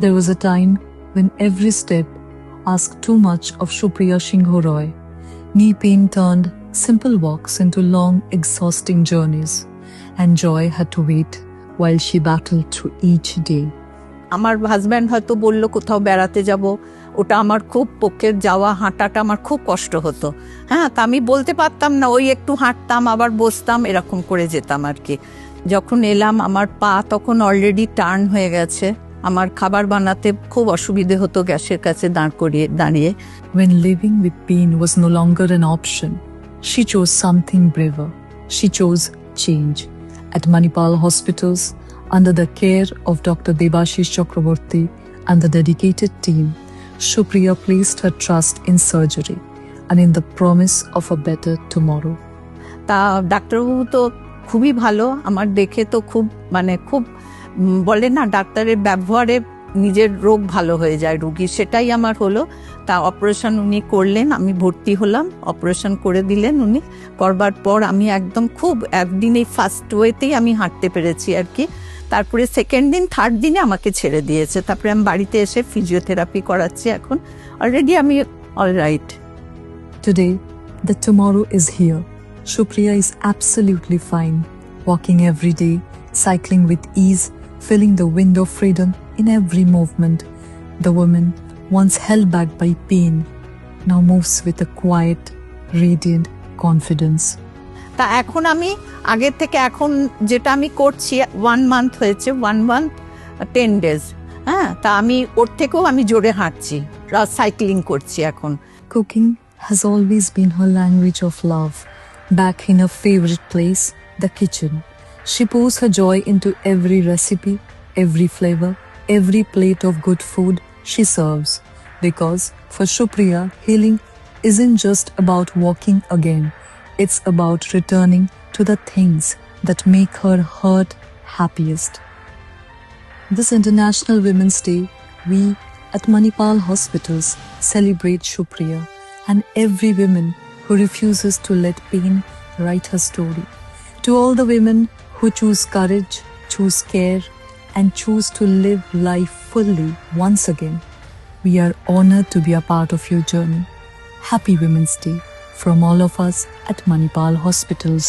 There was a time when every step asked too much of Supriya Shingho Roy. Knee pain turned simple walks into long, exhausting journeys, and Joy had to wait while she battled through each day. আমার husband হয়তো বলল কোথাও বেড়াতে যাব, ওটা আমার খুব পক্ষের যাওয়া হাঁটাটা আমার খুব কষ্ট হতো। হ্যাঁ, তা আমি বলতে পারতাম না, ওই একটু হাঁটতাম আবার বসতাম, এরকম করে যেতাম আর কি। যখন এলাম আমার পা তখন অলরেডি টার্ন হয়ে গেছে, আমার খাবার বানাতে খুব অসুবিধে হতো গ্যাসের কাছে দাঁড়িয়ে। When living with pain was no longer an option, she chose something braver. She chose change. At Manipal hospitals, under the care of Dr. Debashish Chakraborty and the dedicated team, Supriya placed her trust in surgery and in the promise of a better tomorrow. তা ডাক্তারবাবু তো খুবই ভালো, আমার দেখে তো খুব খুব বলে না ডাক্তারের ব্যবহারে নিজের রোগ ভালো হয়ে যায় রোগীর, সেটাই আমার হলো। তা অপারেশন উনি করলেন, আমি ভর্তি হলাম, অপারেশন করে দিলেন উনি। করবার পর আমি একদম খুব একদিন এই ফার্স্ট ওয়েতেই আমি হাঁটতে পেরেছি আর কি। তারপরে সেকেন্ড দিন থার্ড দিনে আমাকে ছেড়ে দিয়েছে, তারপরে আমি বাড়িতে এসে ফিজিওথেরাপি করাচ্ছি, এখন অলরেডি আমি alright. Today, the tomorrow is here. Supriya is absolutely fine, walking every day, cycling with ease, feeling the wind of freedom in every movement. The woman, once held back by pain, now moves with a quiet, radiant confidence. তা এখন আমি আগের থেকে এখন যেটা আমি করছি 1 month হয়েছে, 1 month 10 days। হ্যাঁ, তা আমি ওর থেকেও আমি জোরে হাঁটছি, সাইক্লিং করছি এখন। Cooking has always been her language of love. Back in her favorite place, the kitchen, she pours her joy into every recipe, every flavor, every plate of good food she serves. Because for Supriya, healing isn't just about walking again. It's about returning to the things that make her heart happiest. This International Women's Day, we at Manipal Hospitals celebrate Supriya and every woman who refuses to let pain write her story. To all the women who choose courage, choose care, and choose to live life fully once again, we are honored to be a part of your journey. Happy Women's Day from all of us at Manipal Hospitals.